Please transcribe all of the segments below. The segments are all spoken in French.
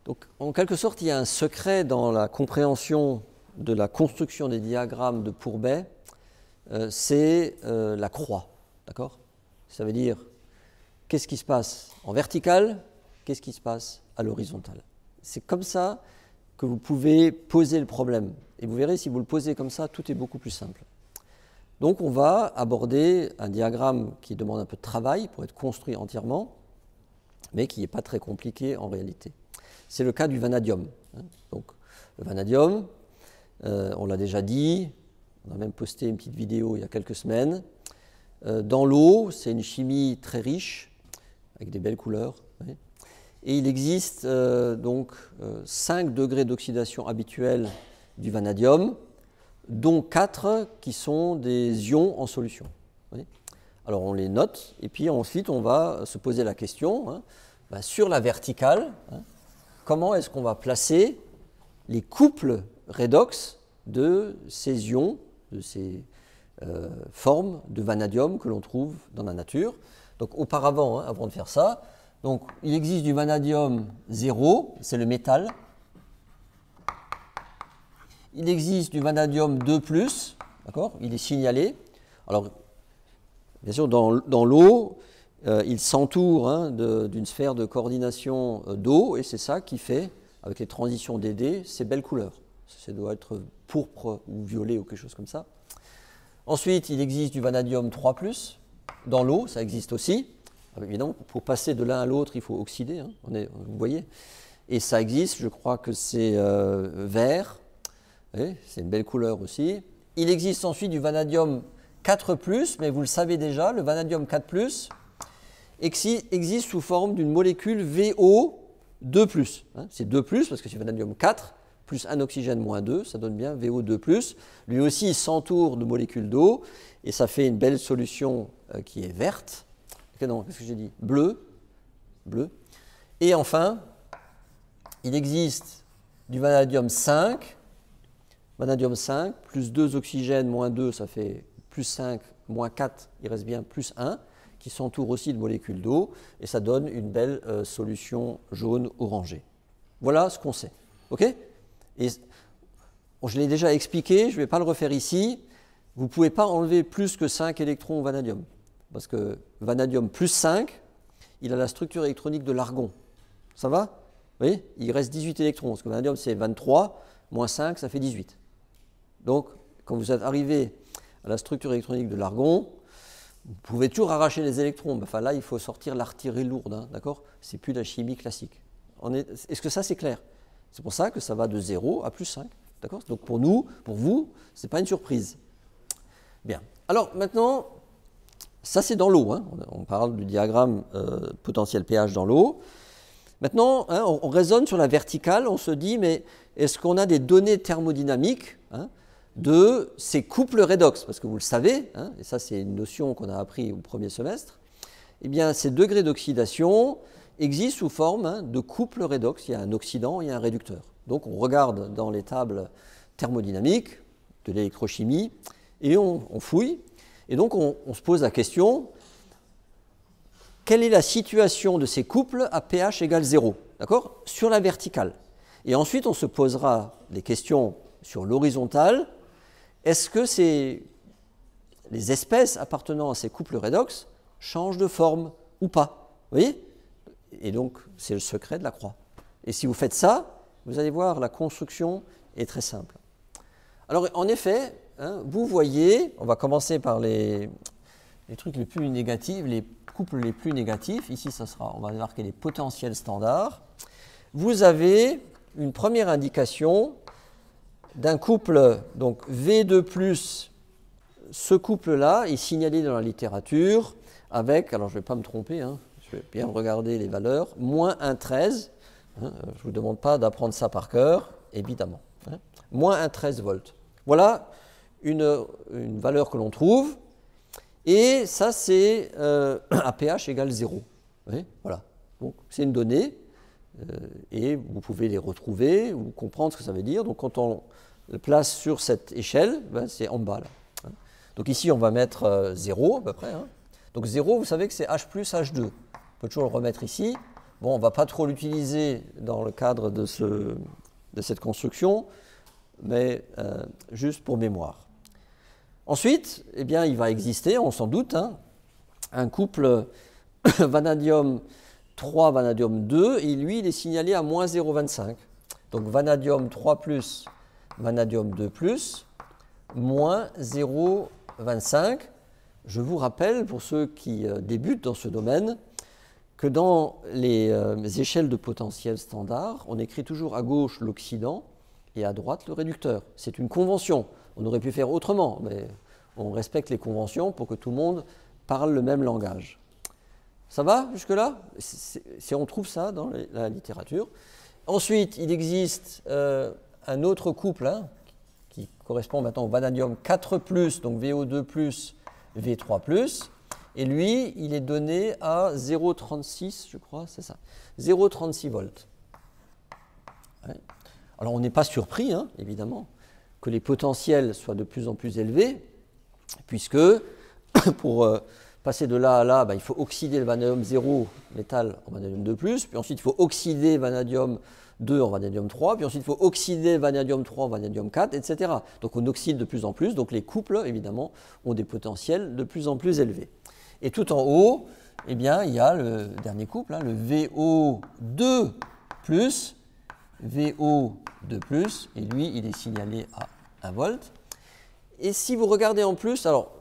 Donc, en quelque sorte, il y a un secret dans la compréhension de la construction des diagrammes de Pourbet, c'est la croix, d'accord? Ça veut dire, qu'est-ce qui se passe en vertical, qu'est-ce qui se passe à l'horizontale. C'est comme ça que vous pouvez poser le problème. Et vous verrez, si vous le posez comme ça, tout est beaucoup plus simple. Donc, on va aborder un diagramme qui demande un peu de travail pour être construit entièrement, mais qui n'est pas très compliqué en réalité. C'est le cas du vanadium. Donc, le vanadium, on l'a déjà dit, on a même posté une petite vidéo il y a quelques semaines. Dans l'eau, c'est une chimie très riche, avec des belles couleurs. Oui. Et il existe donc 5 degrés d'oxydation habituels du vanadium, dont 4 qui sont des ions en solution. Oui. Alors on les note, et puis ensuite on va se poser la question, sur la verticale, comment est-ce qu'on va placer les couples redox de ces ions, de ces formes de vanadium que l'on trouve dans la nature. Donc auparavant, avant de faire ça, donc, il existe du vanadium 0, c'est le métal. Il existe du vanadium 2+, d'accord, il est signalé. Alors, bien sûr, dans l'eau, il s'entoure d'une sphère de coordination d'eau, et c'est ça qui fait, avec les transitions d'ED, ces belles couleurs. Ça doit être pourpre ou violet ou quelque chose comme ça. Ensuite, il existe du vanadium 3+, dans l'eau, ça existe aussi. Évidemment, pour passer de l'un à l'autre, il faut oxyder, vous voyez. Et ça existe, je crois que c'est vert, c'est une belle couleur aussi. Il existe ensuite du vanadium 4+, mais vous le savez déjà, le vanadium 4+, existe sous forme d'une molécule VO2+. C'est 2+, parce que c'est vanadium 4, plus un oxygène moins 2, ça donne bien VO2+. Lui aussi, il s'entoure de molécules d'eau, et ça fait une belle solution qui est verte. Non, qu'est-ce que j'ai dit? Bleu. Et enfin, il existe du vanadium 5. Vanadium 5, plus 2 oxygènes, moins 2, ça fait plus 5, moins 4, il reste bien plus 1, qui s'entoure aussi de molécules d'eau, et ça donne une belle solution jaune orangée. Voilà ce qu'on sait. OK? Et je l'ai déjà expliqué, je ne vais pas le refaire ici. Vous ne pouvez pas enlever plus que 5 électrons au vanadium. Parce que vanadium plus 5, il a la structure électronique de l'argon. Ça va? Vous voyez? Il reste 18 électrons, parce que le vanadium c'est 23, moins 5, ça fait 18. Donc, quand vous êtes arrivé à la structure électronique de l'argon, vous pouvez toujours arracher les électrons. Enfin là, il faut sortir l'artillerie lourde, d'accord? C'est plus de la chimie classique. Est-ce que ça c'est clair? C'est pour ça que ça va de 0 à plus 5. D'accord? Donc pour nous, pour vous, ce n'est pas une surprise. Bien. Alors maintenant, ça, c'est dans l'eau. On parle du diagramme potentiel pH dans l'eau. Maintenant, on raisonne sur la verticale. On se dit, mais est-ce qu'on a des données thermodynamiques de ces couples redox? Parce que vous le savez, et ça, c'est une notion qu'on a appris au premier semestre. Eh bien, ces degrés d'oxydation existent sous forme de couples redox. Il y a un oxydant et un réducteur. Donc, on regarde dans les tables thermodynamiques de l'électrochimie et on fouille. Et donc, on se pose la question, quelle est la situation de ces couples à pH égale 0, d'accord, sur la verticale? Et ensuite, on se posera des questions sur l'horizontale. Est-ce que les espèces appartenant à ces couples redox changent de forme ou pas? Vous voyez? Et donc, c'est le secret de la croix. Et si vous faites ça, vous allez voir, la construction est très simple. Alors, en effet, vous voyez, on va commencer par les trucs les plus négatifs, les couples les plus négatifs. Ici, on va marquer les potentiels standards. Vous avez une première indication d'un couple, donc V2+, ce couple-là est signalé dans la littérature avec, alors je ne vais pas me tromper, je vais bien regarder les valeurs, moins 1,13. Je ne vous demande pas d'apprendre ça par cœur, évidemment. Moins 1,13 volts. Voilà une valeur que l'on trouve, et ça c'est à pH égale 0. Oui, voilà. Donc c'est une donnée, et vous pouvez les retrouver, ou comprendre ce que ça veut dire. Donc quand on le place sur cette échelle, c'est en bas là. Donc ici on va mettre 0 à peu près. Donc 0, vous savez que c'est H plus H2. On peut toujours le remettre ici. Bon, on ne va pas trop l'utiliser dans le cadre de cette construction, mais juste pour mémoire. Ensuite, eh bien, il va exister, on s'en doute, hein, un couple vanadium 3, vanadium 2, et lui, il est signalé à moins 0,25. Donc vanadium 3+, vanadium 2+, moins 0,25. Je vous rappelle, pour ceux qui débutent dans ce domaine, que dans les échelles de potentiel standard, on écrit toujours à gauche l'oxydant et à droite le réducteur. C'est une convention. On aurait pu faire autrement, mais on respecte les conventions pour que tout le monde parle le même langage. Ça va jusque-là? On trouve ça dans la littérature. Ensuite, il existe un autre couple hein, qui correspond maintenant au vanadium 4+, donc VO2+, V3+, et lui, il est donné à 0,36, je crois, c'est ça, 0,36 volts. Ouais. Alors, on n'est pas surpris, hein, évidemment, que les potentiels soient de plus en plus élevés, puisque pour passer de là à là, il faut oxyder le vanadium 0 métal en vanadium 2+, puis ensuite il faut oxyder vanadium 2 en vanadium 3, puis ensuite il faut oxyder vanadium 3 en vanadium 4, etc. Donc on oxyde de plus en plus, donc les couples, évidemment, ont des potentiels de plus en plus élevés. Et tout en haut, eh bien, il y a le dernier couple, hein, le VO2+, VO2+, et lui, il est signalé à 1 volt. Et si vous regardez en plus, alors,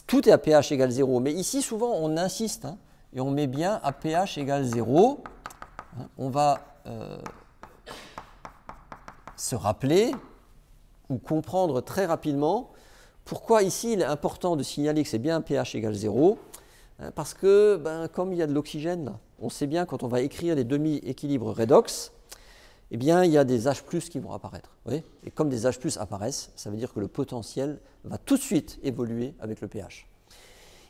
tout est à pH égale 0, mais ici, souvent, on insiste, hein, et on met bien à pH égale 0. Hein, on va se rappeler ou comprendre très rapidement pourquoi ici, il est important de signaler que c'est bien pH égale 0, hein, parce que, comme il y a de l'oxygène, là, on sait bien quand on va écrire les demi-équilibres redox, eh bien, il y a des H+ qui vont apparaître. Oui, et comme des H+ apparaissent, ça veut dire que le potentiel va tout de suite évoluer avec le pH.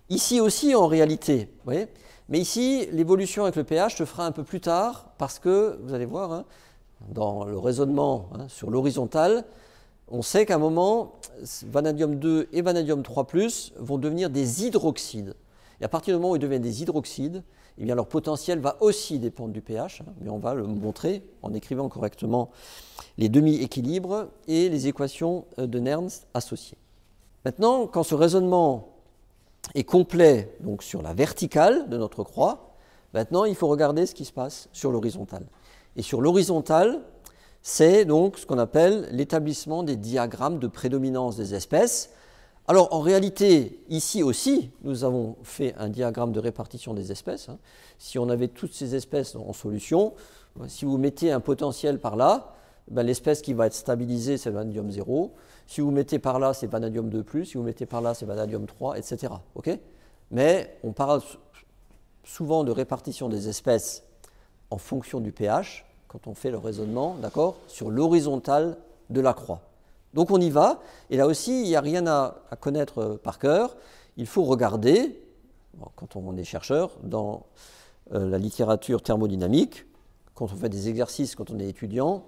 Ici aussi, en réalité, oui, mais ici, l'évolution avec le pH se fera un peu plus tard parce que, vous allez voir, hein, dans le raisonnement hein, sur l'horizontale, on sait qu'à un moment, vanadium 2 et vanadium 3+, vont devenir des hydroxydes. Et à partir du moment où ils deviennent des hydroxydes, eh bien, leur potentiel va aussi dépendre du pH, hein, mais on va le montrer en écrivant correctement les demi-équilibres et les équations de Nernst associées. Maintenant, quand ce raisonnement est complet donc, sur la verticale de notre croix, maintenant il faut regarder ce qui se passe sur l'horizontale. Et sur l'horizontale, c'est donc ce qu'on appelle l'établissement des diagrammes de prédominance des espèces. Alors en réalité, ici aussi, nous avons fait un diagramme de répartition des espèces. Hein. Si on avait toutes ces espèces en solution, si vous mettez un potentiel par là, l'espèce qui va être stabilisée, c'est vanadium 0. Si vous mettez par là, c'est vanadium 2+. Si vous mettez par là, c'est vanadium 3, etc. Okay, mais on parle souvent de répartition des espèces en fonction du pH, quand on fait le raisonnement, d'accord, sur l'horizontale de la croix. Donc on y va, et là aussi, il n'y a rien à connaître par cœur. Il faut regarder, quand on est chercheur, dans la littérature thermodynamique, quand on fait des exercices, quand on est étudiant,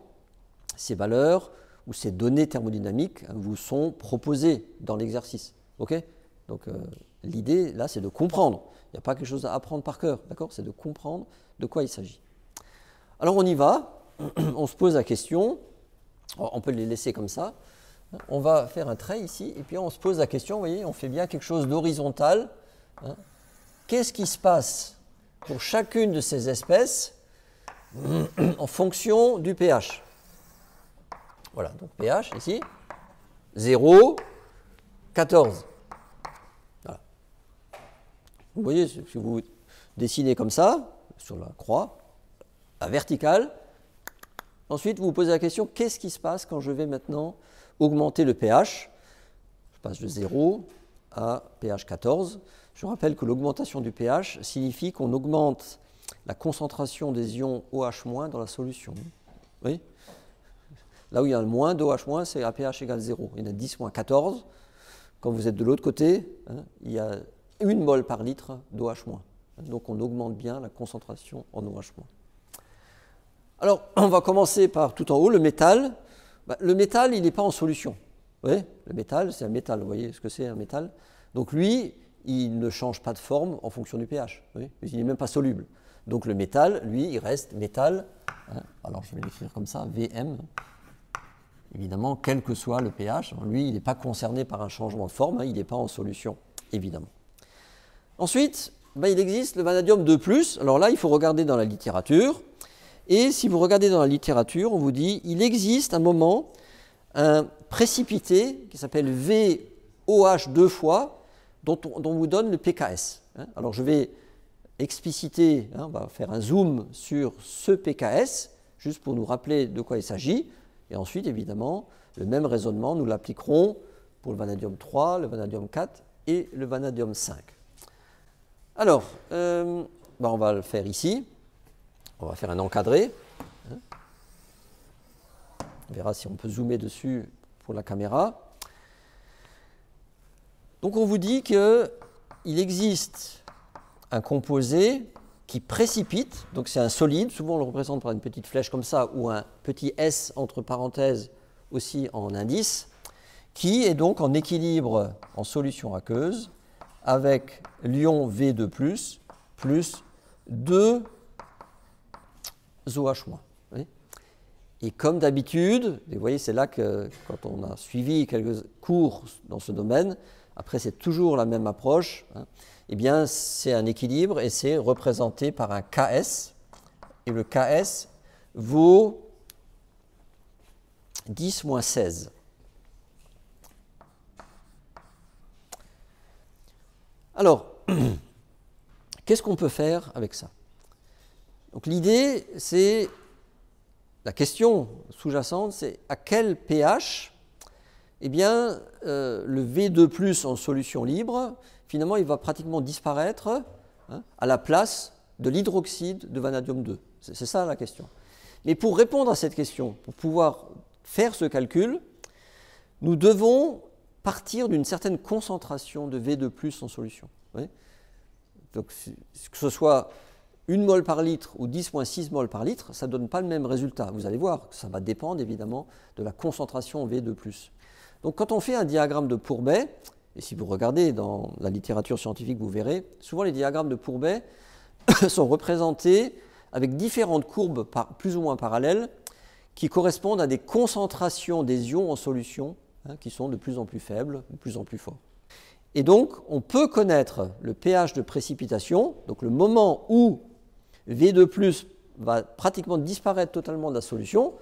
ces valeurs ou ces données thermodynamiques vous sont proposées dans l'exercice. Okay, donc l'idée, là, c'est de comprendre. Il n'y a pas quelque chose à apprendre par cœur, d'accord? C'est de comprendre de quoi il s'agit. Alors on y va, on se pose la question, on peut les laisser comme ça. On va faire un trait ici, et puis on se pose la question, vous voyez, on fait bien quelque chose d'horizontal. Hein. Qu'est-ce qui se passe pour chacune de ces espèces en fonction du pH? Voilà, donc pH ici, 0, 14. Voilà. Vous voyez, si vous dessinez comme ça, sur la croix, la verticale, ensuite vous vous posez la question, qu'est-ce qui se passe quand je vais maintenant augmenter le pH? Je passe de 0 à pH 14. Je rappelle que l'augmentation du pH signifie qu'on augmente la concentration des ions OH- dans la solution. Oui. Là où il y a le moins d'OH-, c'est à pH égale 0. Il y en a 10-14. Quand vous êtes de l'autre côté, hein, il y a 1 mol par litre d'OH-. Donc on augmente bien la concentration en OH-. Alors, on va commencer par tout en haut, le métal. Le métal, il n'est pas en solution. Vous voyez, le métal, c'est un métal. Vous voyez ce que c'est un métal? Donc lui, il ne change pas de forme en fonction du pH. Vous voyez, il n'est même pas soluble. Donc le métal, lui, il reste métal. Hein, alors je vais l'écrire comme ça, Vm. Évidemment, quel que soit le pH, lui, il n'est pas concerné par un changement de forme, hein, il n'est pas en solution, évidemment. Ensuite, ben, il existe le vanadium 2+. Alors là, il faut regarder dans la littérature. Et si vous regardez dans la littérature, on vous dit il existe un moment un précipité qui s'appelle VOH 2 fois, dont on vous donne le pKs. Hein. Alors je vais expliciter, hein, on va faire un zoom sur ce pKs, juste pour nous rappeler de quoi il s'agit. Et ensuite, évidemment, le même raisonnement, nous l'appliquerons pour le vanadium 3, le vanadium 4 et le vanadium 5. Alors, ben on va le faire ici. On va faire un encadré. On verra si on peut zoomer dessus pour la caméra. Donc on vous dit qu'il existe un composé qui précipite, donc c'est un solide, souvent on le représente par une petite flèche comme ça, ou un petit S entre parenthèses aussi en indice, qui est donc en équilibre en solution aqueuse avec l'ion V2+, plus 2 OH-. Et comme d'habitude, vous voyez, c'est là que quand on a suivi quelques cours dans ce domaine, après c'est toujours la même approche, hein, eh bien c'est un équilibre et c'est représenté par un Ks, et le Ks vaut 10-16. Alors, qu'est-ce qu'on peut faire avec ça? Donc l'idée, c'est, la question sous-jacente, c'est à quel pH, eh bien, le V2+ en solution libre, finalement, il va pratiquement disparaître, hein, à la place de l'hydroxyde de vanadium 2. C'est ça la question. Mais pour répondre à cette question, pour pouvoir faire ce calcul, nous devons partir d'une certaine concentration de V2+ en solution. Oui. Donc, que ce soit 1 mol par litre ou 10-6 mol par litre, ça ne donne pas le même résultat. Vous allez voir, ça va dépendre évidemment de la concentration V2+. Donc quand on fait un diagramme de Pourbet, et si vous regardez dans la littérature scientifique, vous verrez, souvent les diagrammes de Pourbet sont représentés avec différentes courbes plus ou moins parallèles qui correspondent à des concentrations des ions en solution, hein, qui sont de plus en plus faibles, de plus en plus forts. Et donc, on peut connaître le pH de précipitation, donc le moment où V2+ va pratiquement disparaître totalement de la solution,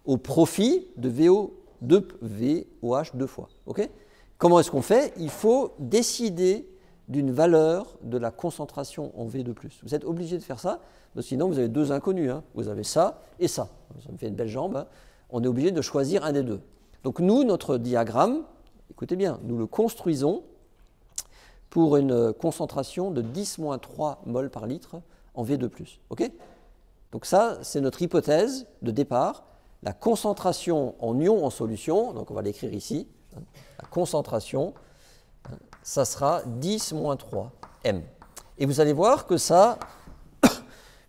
au profit de VOH 2 fois. Okay. Comment est-ce qu'on fait? Il faut décider d'une valeur de la concentration en V2+. Vous êtes obligé de faire ça, parce que sinon vous avez deux inconnus. Hein. Vous avez ça et ça. Ça me fait une belle jambe. Hein. On est obligé de choisir un des deux. Donc nous, notre diagramme, écoutez bien, nous le construisons pour une concentration de 10-3 mol par litre en V2+. Okay. Donc ça, c'est notre hypothèse de départ. La concentration en ions en solution, donc on va l'écrire ici, hein, la concentration, hein, ça sera 10-3 M. Et vous allez voir que ça a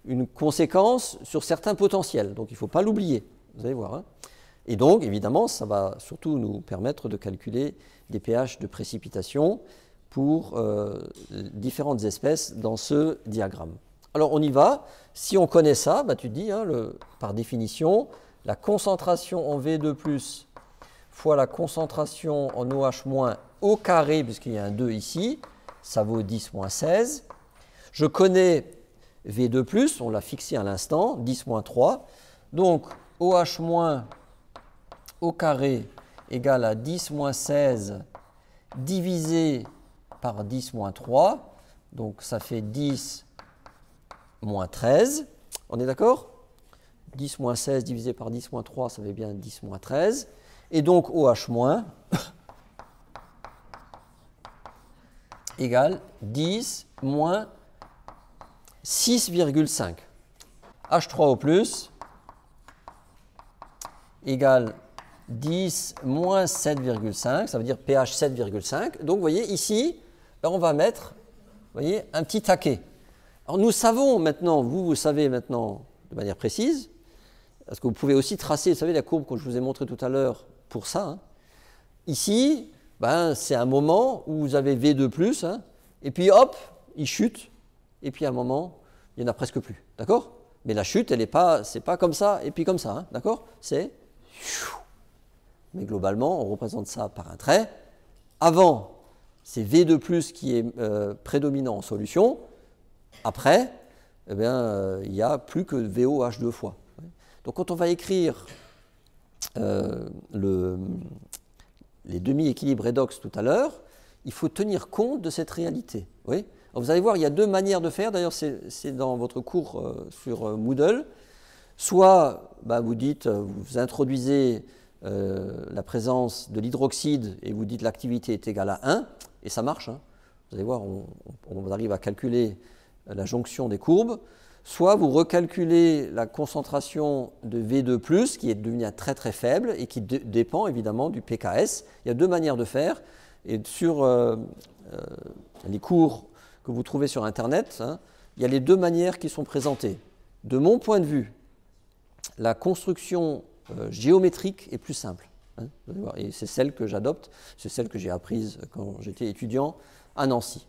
une conséquence sur certains potentiels, donc il ne faut pas l'oublier, vous allez voir. Hein. Et donc, évidemment, ça va surtout nous permettre de calculer des pH de précipitation pour différentes espèces dans ce diagramme. Alors, on y va. Si on connaît ça, bah, tu te dis, hein, par définition, la concentration en V2+ fois la concentration en OH- au carré, puisqu'il y a un 2 ici, ça vaut 10-16. Je connais V2+, on l'a fixé à l'instant, 10-3. Donc, OH- au carré égale à 10-16 divisé par 10-3. Donc, ça fait 10-13. On est d'accord? 10-16 divisé par 10-3, ça fait bien 10-13. Et donc OH- égale 10-6,5. H3O+ égale 10-7,5, ça veut dire pH 7,5. Donc vous voyez ici, on va mettre, vous voyez, un petit taquet. Alors nous savons maintenant, vous savez maintenant de manière précise, parce que vous pouvez aussi tracer, vous savez, la courbe que je vous ai montrée tout à l'heure pour ça. Hein. Ici, ben, c'est un moment où vous avez V2+, hein, et puis hop, il chute, et puis à un moment, il n'y en a presque plus, d'accord? Mais la chute, c'est pas comme ça et puis comme ça, hein, d'accord? C'est... Mais globalement, on représente ça par un trait. Avant, c'est V2+, qui est prédominant en solution. Après, eh bien, il n'y a plus que VOH deux fois. Donc quand on va écrire les demi-équilibres redox tout à l'heure, il faut tenir compte de cette réalité. Oui. Alors vous allez voir, il y a deux manières de faire. D'ailleurs, c'est dans votre cours sur Moodle. Soit vous dites, vous introduisez la présence de l'hydroxyde et vous dites l'activité est égale à 1, et ça marche. Hein. Vous allez voir, on arrive à calculer la jonction des courbes. Soit vous recalculez la concentration de V2+, qui est devenue très très faible et qui dépend évidemment du pKs. Il y a deux manières de faire. Et sur les cours que vous trouvez sur Internet, hein, il y a les deux manières qui sont présentées. De mon point de vue, la construction géométrique est plus simple. Hein, vous allez voir, et c'est celle que j'adopte, c'est celle que j'ai apprise quand j'étais étudiant à Nancy.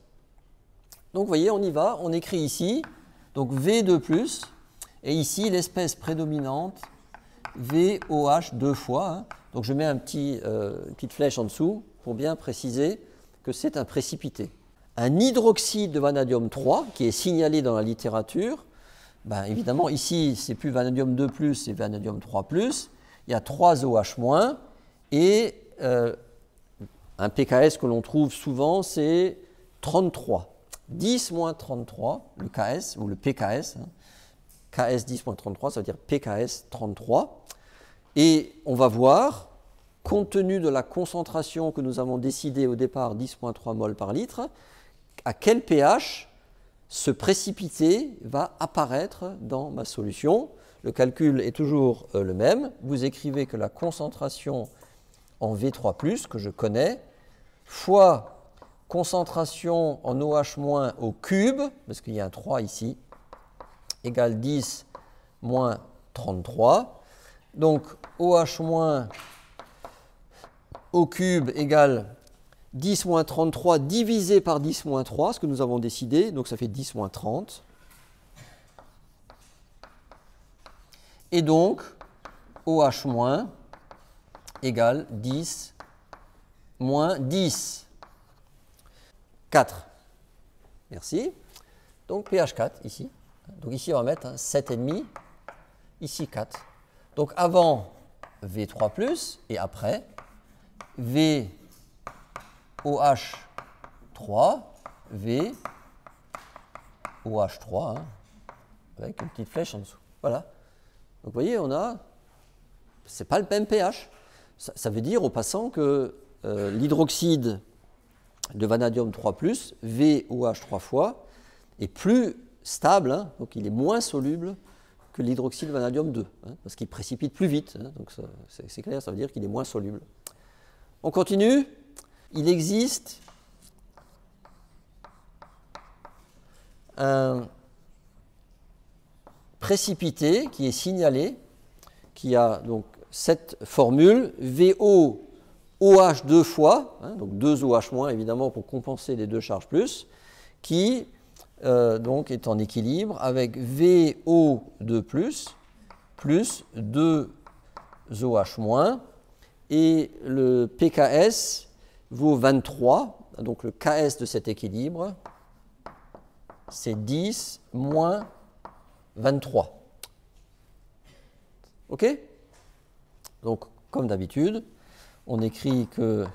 Donc vous voyez, on y va, on écrit ici, donc V2+, et ici l'espèce prédominante, VOH deux fois. Hein. Donc je mets une petite flèche en dessous pour bien préciser que c'est un précipité. Un hydroxyde de vanadium 3, qui est signalé dans la littérature, évidemment, ici, c'est plus vanadium 2+, c'est vanadium 3+, il y a 3 OH-, et un pKs que l'on trouve souvent, c'est 33. 10-33, le KS, ou le pKs, hein. KS 10-33, ça veut dire pKs 33. Et on va voir, compte tenu de la concentration que nous avons décidé au départ, 10,3 mol par litre, à quel pH ce précipité va apparaître dans ma solution. Le calcul est toujours le même. Vous écrivez que la concentration en V3+, que je connais, fois concentration en OH- au cube, parce qu'il y a un 3 ici, égale 10 moins 33. Donc OH- au cube égale 10 moins 33 divisé par 10 moins 3, ce que nous avons décidé, donc ça fait 10 moins 30. Et donc, OH- égale 10 moins 10. 4. Merci. Donc pH 4 ici. Donc ici on va mettre 7,5. Ici 4. Donc avant V3+, et après VOH3, VOH3, hein, avec une petite flèche en dessous. Voilà. Donc vous voyez, c'est pas le même pH. Ça veut dire au passant que l'hydroxyde de vanadium 3+, VOH 3 fois, est plus stable, hein, donc il est moins soluble que l'hydroxyde de vanadium 2, hein, parce qu'il précipite plus vite. Hein, donc c'est clair, ça veut dire qu'il est moins soluble. On continue. Il existe un précipité qui est signalé, qui a donc cette formule, VO-OH deux fois, hein, donc 2 OH- évidemment pour compenser les deux charges plus, qui donc est en équilibre avec VO2+, plus 2 OH-, et le pKs vaut 23, donc le KS de cet équilibre, c'est 10 moins 23. OK? Donc, comme d'habitude, on écrit que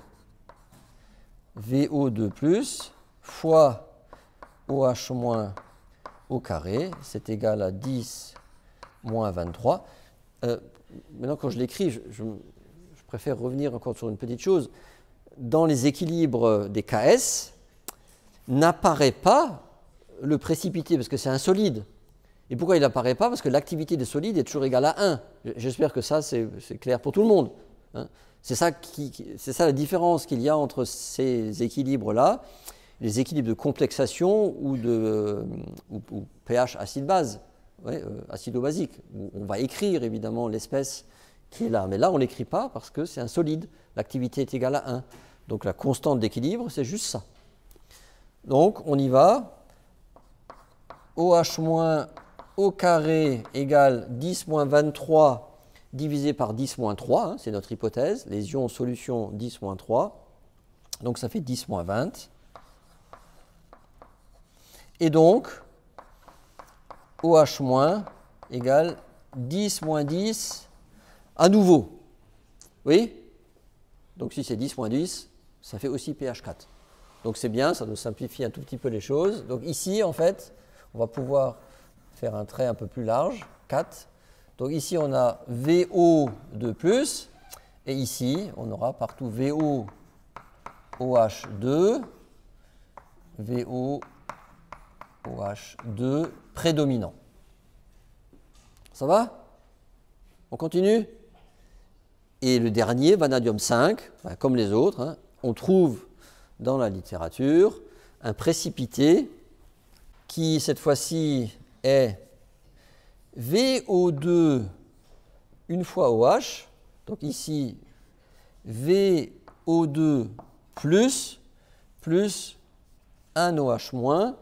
VO2+, fois OH- au carré, c'est égal à 10 moins 23. Maintenant, quand je l'écris, je préfère revenir encore sur une petite chose. Dans les équilibres des KS, n'apparaît pas le précipité, parce que c'est un solide. Et pourquoi il n'apparaît pas? Parce que l'activité des solides est toujours égale à 1. J'espère que ça, c'est clair pour tout le monde. Hein. C'est ça la différence qu'il y a entre ces équilibres-là, les équilibres de complexation ou pH acide-base, ouais, acido-basique. On va écrire évidemment l'espèce qui est là. Mais là, on ne l'écrit pas parce que c'est un solide. L'activité est égale à 1. Donc la constante d'équilibre, c'est juste ça. Donc on y va. OH- au carré égale 10-23 divisé par 10-3, hein, c'est notre hypothèse, les ions en solution 10-3, donc ça fait 10-20. Et donc, OH- égale 10-10 à nouveau. Oui? Donc si c'est 10-10, ça fait aussi pH 4. Donc c'est bien, ça nous simplifie un tout petit peu les choses. Donc ici, en fait, on va pouvoir faire un trait un peu plus large, 4. Donc ici, on a VO2+, et ici, on aura partout VOOH2, VOOH2 prédominant. Ça va? On continue? Et le dernier, vanadium 5, comme les autres, hein, on trouve dans la littérature un précipité qui, cette fois-ci, est VO2 une fois OH. Donc ici, VO2 plus 1 OH-,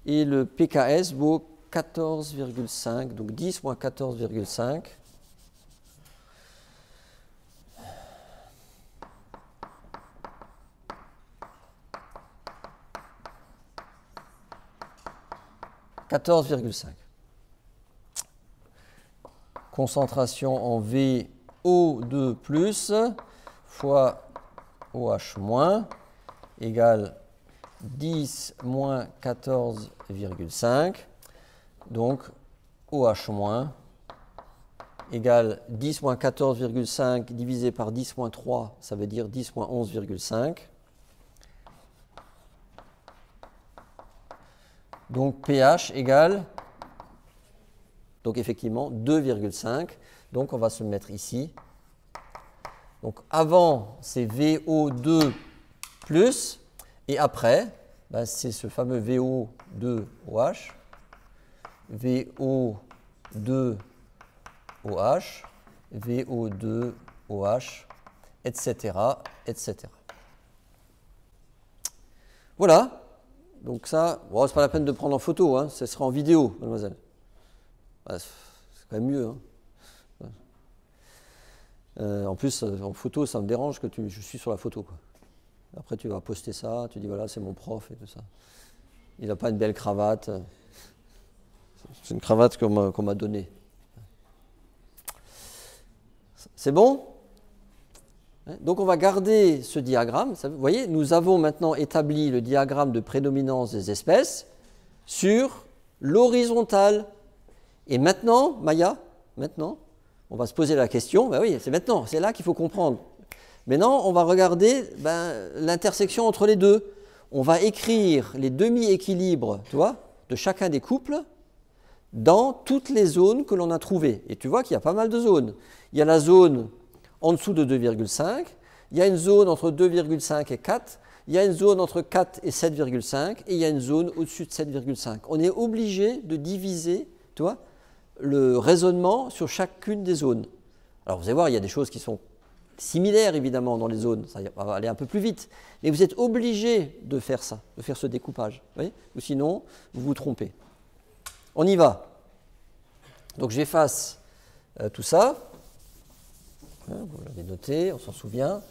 et le pKs vaut 14,5, donc 10 moins 14,5. Concentration en VO2 fois OH- égale 10 moins 14,5. Donc OH- égale 10 moins 14,5 divisé par 10 moins 3, ça veut dire 10 moins 11,5. Donc pH égale, donc effectivement 2,5. Donc on va se mettre ici. Donc avant c'est VO2 et après ben, c'est ce fameux VO2OH, VO2OH, VO2OH, etc., etc. Voilà. Donc ça, bon, c'est pas la peine de prendre en photo, hein, ce sera en vidéo, mademoiselle. C'est quand même mieux. Hein. En plus, en photo, ça me dérange que je suis sur la photo. Quoi. Après, tu vas poster ça, tu dis voilà, c'est mon prof et tout ça. Il n'a pas une belle cravate. C'est une cravate qu'on m'a donnée. C'est bon? Donc on va garder ce diagramme. Vous voyez, nous avons maintenant établi le diagramme de prédominance des espèces sur l'horizontale. Et maintenant, Maya, on va se poser la question, ben oui, c'est maintenant, c'est là qu'il faut comprendre. Maintenant, on va regarder l'intersection entre les deux. On va écrire les demi-équilibres, tu vois, de chacun des couples dans toutes les zones que l'on a trouvées. Et tu vois qu'il y a pas mal de zones. Il y a la zone en dessous de 2,5, il y a une zone entre 2,5 et 4, il y a une zone entre 4 et 7,5, et il y a une zone au-dessus de 7,5. On est obligé de diviser, tu vois, le raisonnement sur chacune des zones. Alors vous allez voir, il y a des choses qui sont similaires évidemment dans les zones, ça va aller un peu plus vite, mais vous êtes obligé de faire ça, de faire ce découpage, vous voyez, ou sinon vous vous trompez. On y va. Donc j'efface tout ça. Vous l'avez noté, on s'en souvient.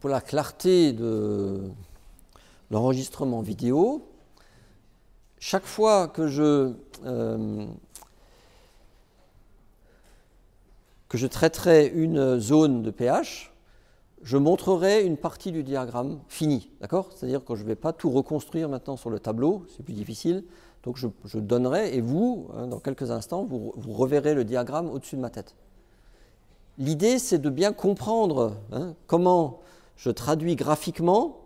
Pour la clarté de l'enregistrement vidéo, chaque fois que je traiterai une zone de pH, je montrerai une partie du diagramme fini, d'accord? C'est-à-dire que je ne vais pas tout reconstruire maintenant sur le tableau, c'est plus difficile. Donc je donnerai, et vous, dans quelques instants, vous reverrez le diagramme au-dessus de ma tête. L'idée, c'est de bien comprendre comment je traduis graphiquement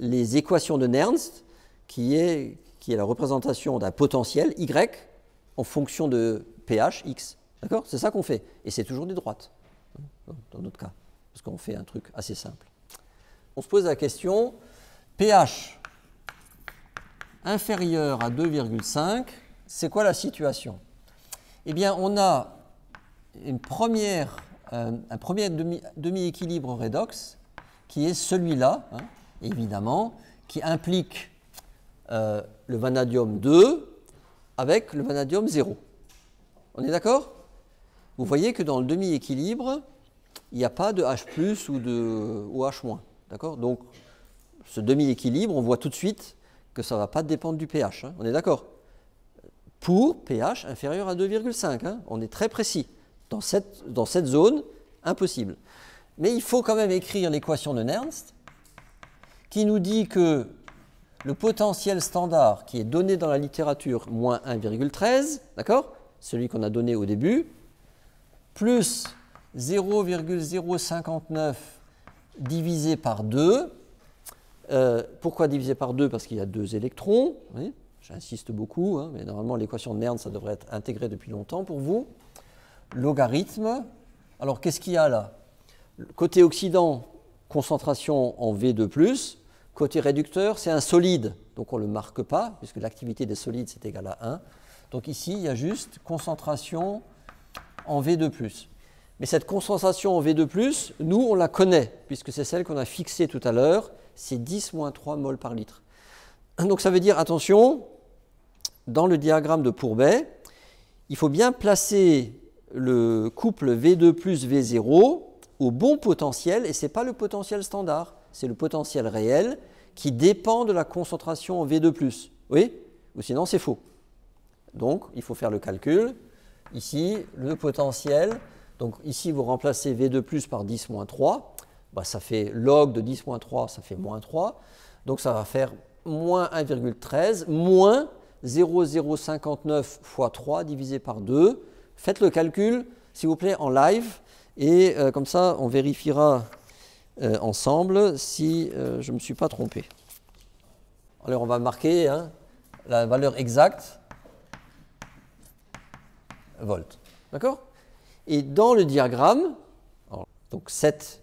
les équations de Nernst, qui est la représentation d'un potentiel Y en fonction de pH X. D'accord? C'est ça qu'on fait. Et c'est toujours des droites, dans notre cas. parce qu'on fait un truc assez simple. On se pose la question, pH inférieur à 2,5, c'est quoi la situation? Eh bien, on a un premier demi-équilibre redox qui est celui-là, hein, évidemment, qui implique le vanadium 2 avec le vanadium 0. On est d'accord? Vous voyez que dans le demi-équilibre, il n'y a pas de H+, ou H-. D'accord? Donc, ce demi-équilibre, on voit tout de suite que ça ne va pas dépendre du pH. Hein, on est d'accord? Pour pH inférieur à 2,5. Hein, on est très précis. Dans cette zone, impossible. Mais il faut quand même écrire l'équation de Nernst qui nous dit que le potentiel standard qui est donné dans la littérature, moins 1,13, d'accord, celui qu'on a donné au début, plus 0,059 divisé par 2. Pourquoi divisé par 2? Parce qu'il y a 2 électrons. Oui, j'insiste beaucoup, hein, mais normalement l'équation de Nernst, ça devrait être intégré depuis longtemps pour vous. Logarithme. Alors qu'est-ce qu'il y a là? Côté oxydant, concentration en V2+. Côté réducteur, c'est un solide, donc on ne le marque pas, puisque l'activité des solides, c'est égal à 1. Donc ici, il y a juste concentration en V2+. Mais cette concentration en V2+, nous, on la connaît, puisque c'est celle qu'on a fixée tout à l'heure, c'est 10-3 mol par litre. Donc ça veut dire, attention, dans le diagramme de Pourbet, il faut bien placer le couple V2 plus V0 au bon potentiel, et ce n'est pas le potentiel standard, c'est le potentiel réel qui dépend de la concentration en V2+. Oui? Ou sinon c'est faux. Donc il faut faire le calcul. Ici, le potentiel, donc ici vous remplacez V2+ par 10-3, bah, ça fait log de 10-3, ça fait moins 3, donc ça va faire moins 1,13, moins 0,059 fois 3 divisé par 2. Faites le calcul, s'il vous plaît, en live, et comme ça, on vérifiera ensemble si je ne me suis pas trompé. Alors, on va marquer la valeur exacte, volt. D'accord? Et dans le diagramme, alors, donc cette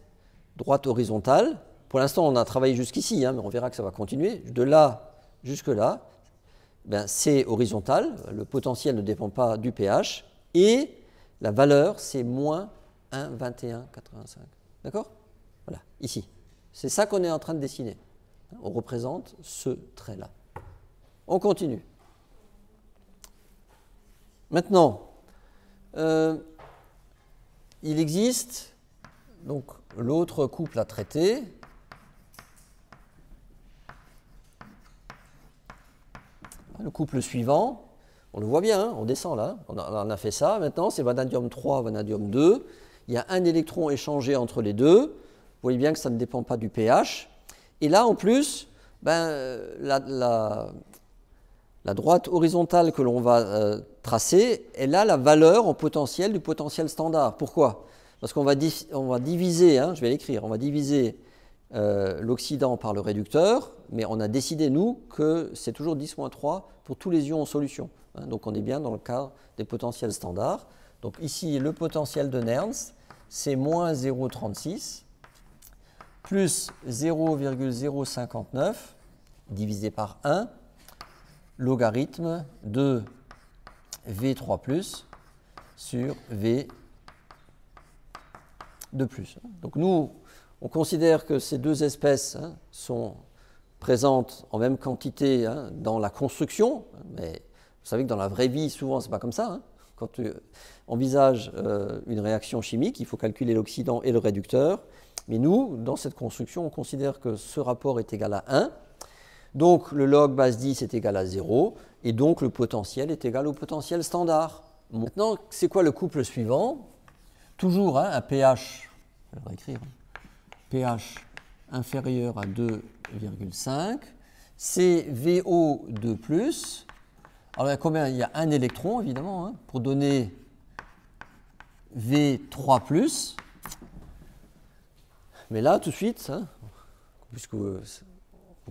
droite horizontale, pour l'instant, on a travaillé jusqu'ici, mais on verra que ça va continuer, de là jusque là, ben, c'est horizontal, le potentiel ne dépend pas du pH, et la valeur, c'est moins 1,2185. D'accord? Voilà, ici. C'est ça qu'on est en train de dessiner. On représente ce trait-là. On continue. Maintenant, il existe donc l'autre couple à traiter. Le couple suivant, on le voit bien, on descend là, on a fait ça. Maintenant, c'est vanadium 3, vanadium 2. Il y a un électron échangé entre les deux. Vous voyez bien que ça ne dépend pas du pH. Et là, en plus, ben, la droite horizontale que l'on va tracer, elle a la valeur en potentiel du potentiel standard. Pourquoi? Parce qu'on va diviser, je vais l'écrire, on va diviser l'oxydant par le réducteur, mais on a décidé, nous, que c'est toujours 10-3 pour tous les ions en solution. Donc on est bien dans le cas des potentiels standards. Donc ici, le potentiel de Nernst, c'est moins 0,36 plus 0,059 divisé par 1 logarithme de V3+, sur V2+. Donc nous, on considère que ces deux espèces sont présentes en même quantité dans la construction, mais vous savez que dans la vraie vie, souvent, ce n'est pas comme ça. Quand tu envisages une réaction chimique, il faut calculer l'oxydant et le réducteur. Mais nous, dans cette construction, on considère que ce rapport est égal à 1. Donc, le log base 10 est égal à 0. Et donc, le potentiel est égal au potentiel standard. Maintenant, c'est quoi le couple suivant? Toujours un pH, je vais écrire, pH inférieur à 2,5. C'est VO2+. Alors, il y a combien? Il y a un électron, évidemment, pour donner V3+. Mais là, tout de suite, puisque vous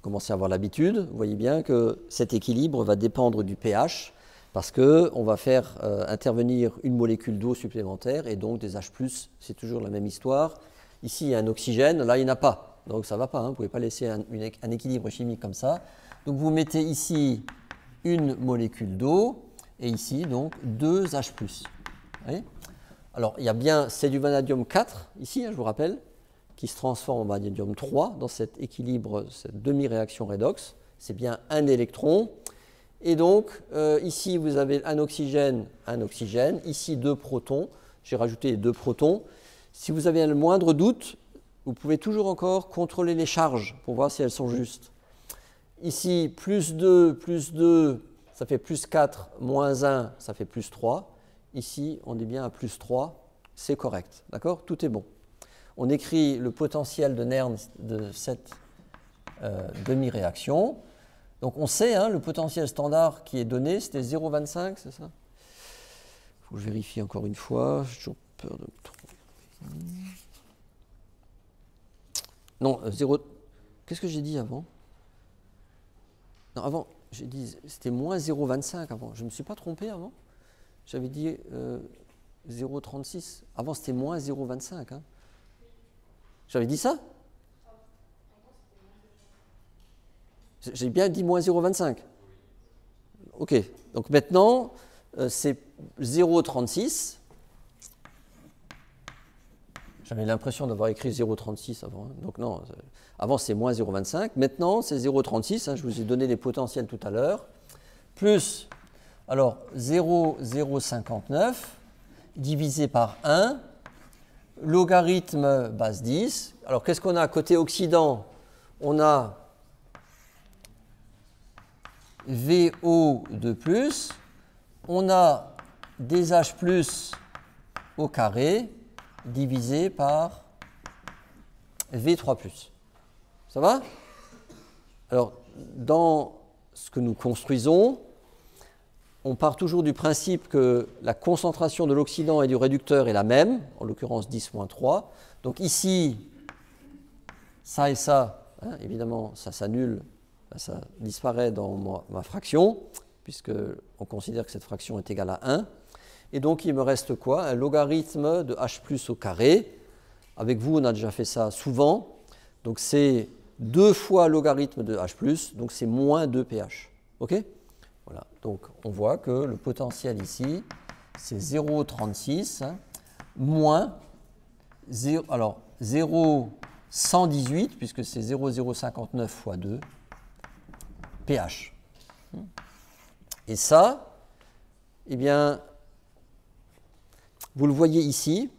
commencez à avoir l'habitude, vous voyez bien que cet équilibre va dépendre du pH, parce qu'on va faire intervenir une molécule d'eau supplémentaire, et donc des H+, c'est toujours la même histoire. Ici, il y a un oxygène, là, il n'y en a pas. Donc, ça ne va pas. Vous ne pouvez pas laisser un équilibre chimique comme ça. Donc, vous mettez ici une molécule d'eau et ici, donc, 2 H+. Vous voyez ? Alors, il y a bien, c'est du vanadium 4, ici, je vous rappelle, qui se transforme en vanadium 3 dans cet équilibre, cette demi-réaction redox. C'est bien un électron. Et donc, ici, vous avez un oxygène. Ici, 2 protons. J'ai rajouté les 2 protons. Si vous avez le moindre doute, vous pouvez toujours encore contrôler les charges pour voir si elles sont justes. Ici, plus 2, ça fait plus 4, moins 1, ça fait plus 3. Ici, on est bien à plus 3, c'est correct. D'accord ? Tout est bon. On écrit le potentiel de Nernst de cette demi-réaction. Donc on sait, le potentiel standard qui est donné, c'était 0,25, c'est ça ? Il faut que je vérifie encore une fois. J'ai toujours peur de me tromper. Non, 0. Qu'est-ce que j'ai dit avant ? Non, avant, j'ai dit c'était moins 0,25 avant. Je ne me suis pas trompé avant ? J'avais dit 0,36. Avant, c'était moins 0,25. J'avais dit ça ? J'ai bien dit moins 0,25. Ok. Donc maintenant, c'est 0,36. J'avais l'impression d'avoir écrit 0,36 avant. Donc non, avant c'est moins 0,25. Maintenant, c'est 0,36. Je vous ai donné les potentiels tout à l'heure. Plus, alors 0,059 divisé par 1, logarithme base 10. Alors qu'est-ce qu'on a côté oxydant ? On a VO2+, on a des H+ au carré divisé par V3+. Ça va ? Alors, dans ce que nous construisons, on part toujours du principe que la concentration de l'oxydant et du réducteur est la même, en l'occurrence 10-3. Donc ici, ça et ça, évidemment, ça s'annule, ça disparaît dans ma fraction, puisqu'on considère que cette fraction est égale à 1. Et donc, il me reste quoi ? Un logarithme de H+ au carré. Avec vous, on a déjà fait ça souvent. Donc, c'est 2 fois logarithme de H+, donc c'est moins 2 pH. OK ? Voilà. Donc, on voit que le potentiel ici, c'est 0,36 moins 0,118, puisque c'est 0,059 fois 2 pH. Et ça, eh bien, vous le voyez ici,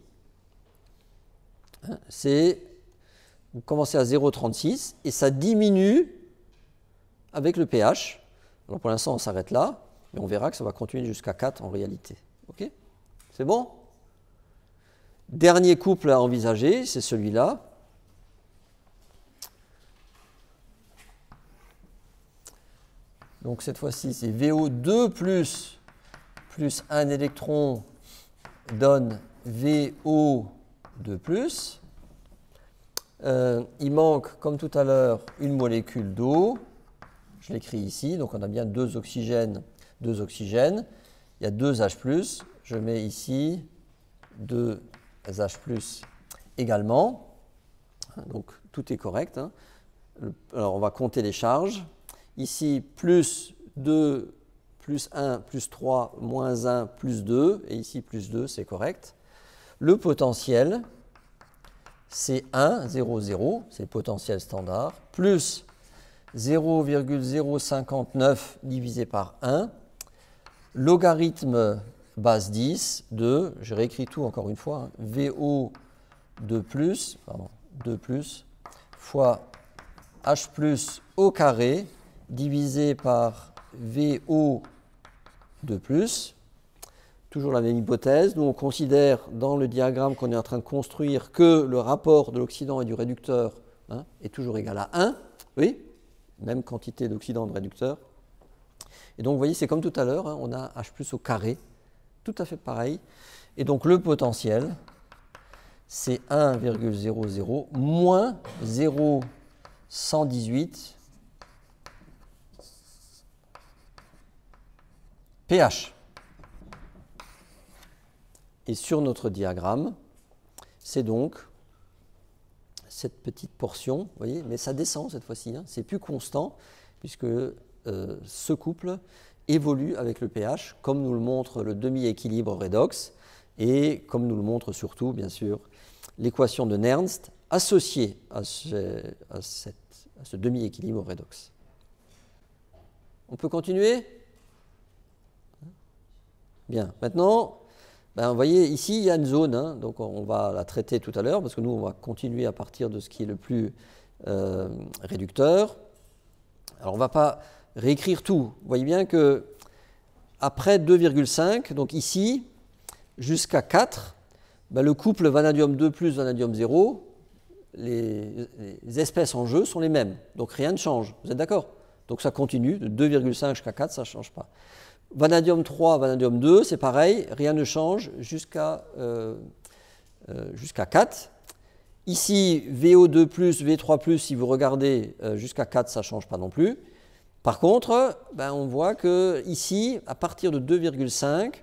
vous commencez à 0,36 et ça diminue avec le pH. Alors pour l'instant, on s'arrête là, mais on verra que ça va continuer jusqu'à 4 en réalité. OK ? C'est bon ? Dernier couple à envisager, c'est celui-là. Donc cette fois-ci, c'est VO2 plus un électron donne VO2 plus. Il manque, comme tout à l'heure, une molécule d'eau. Je l'écris ici, donc on a bien 2 oxygènes. Il y a 2 H+. Je mets ici 2 H+ également. Donc tout est correct. Alors on va compter les charges. Ici, plus 2, plus 1, plus 3, moins 1, plus 2. Et ici, plus 2, c'est correct. Le potentiel, c'est 1, 0, 0, c'est le potentiel standard, plus 0,059 divisé par 1, logarithme base 10 de, je réécris tout encore une fois, VO2 plus fois H+ au carré divisé par VO2 plus. Toujours la même hypothèse. Nous, on considère dans le diagramme qu'on est en train de construire que le rapport de l'oxydant et du réducteur est toujours égal à 1. Oui, même quantité d'oxydant et de réducteur. Et donc, vous voyez, c'est comme tout à l'heure, on a H+ au carré, tout à fait pareil. Et donc, le potentiel, c'est 1,00 moins 0,118 pH. Et sur notre diagramme, c'est donc cette petite portion, vous voyez, mais ça descend cette fois-ci, hein, c'est plus constant, puisque ce couple évolue avec le pH, comme nous le montre le demi-équilibre redox, et comme nous le montre surtout, bien sûr, l'équation de Nernst associée à ce demi-équilibre redox. On peut continuer? Bien, maintenant, vous voyez, ici, il y a une zone, hein, donc on va la traiter tout à l'heure, parce que nous, on va continuer à partir de ce qui est le plus réducteur. Alors, on ne va pas réécrire tout. Vous voyez bien que après 2,5, donc ici, jusqu'à 4, le couple vanadium 2 plus vanadium 0, les espèces en jeu sont les mêmes. Donc, rien ne change. Vous êtes d'accord? Donc, ça continue de 2,5 jusqu'à 4, ça ne change pas. Vanadium 3, vanadium 2, c'est pareil, rien ne change jusqu'à 4. Ici, VO2+, V3+, si vous regardez jusqu'à 4, ça ne change pas non plus. Par contre, on voit que ici, à partir de 2,5,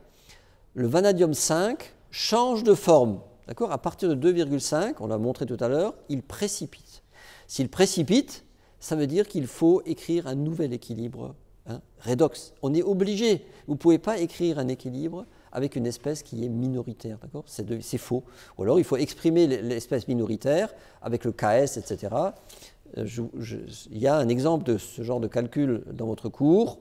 le vanadium 5 change de forme. D'accord? À partir de 2,5, on l'a montré tout à l'heure, il précipite. S'il précipite, ça veut dire qu'il faut écrire un nouvel équilibre. Hein, redox, on est obligé. Vous ne pouvez pas écrire un équilibre avec une espèce qui est minoritaire, d'accord? C'est faux. Ou alors il faut exprimer l'espèce minoritaire avec le KS, etc. Il y a un exemple de ce genre de calcul dans votre cours,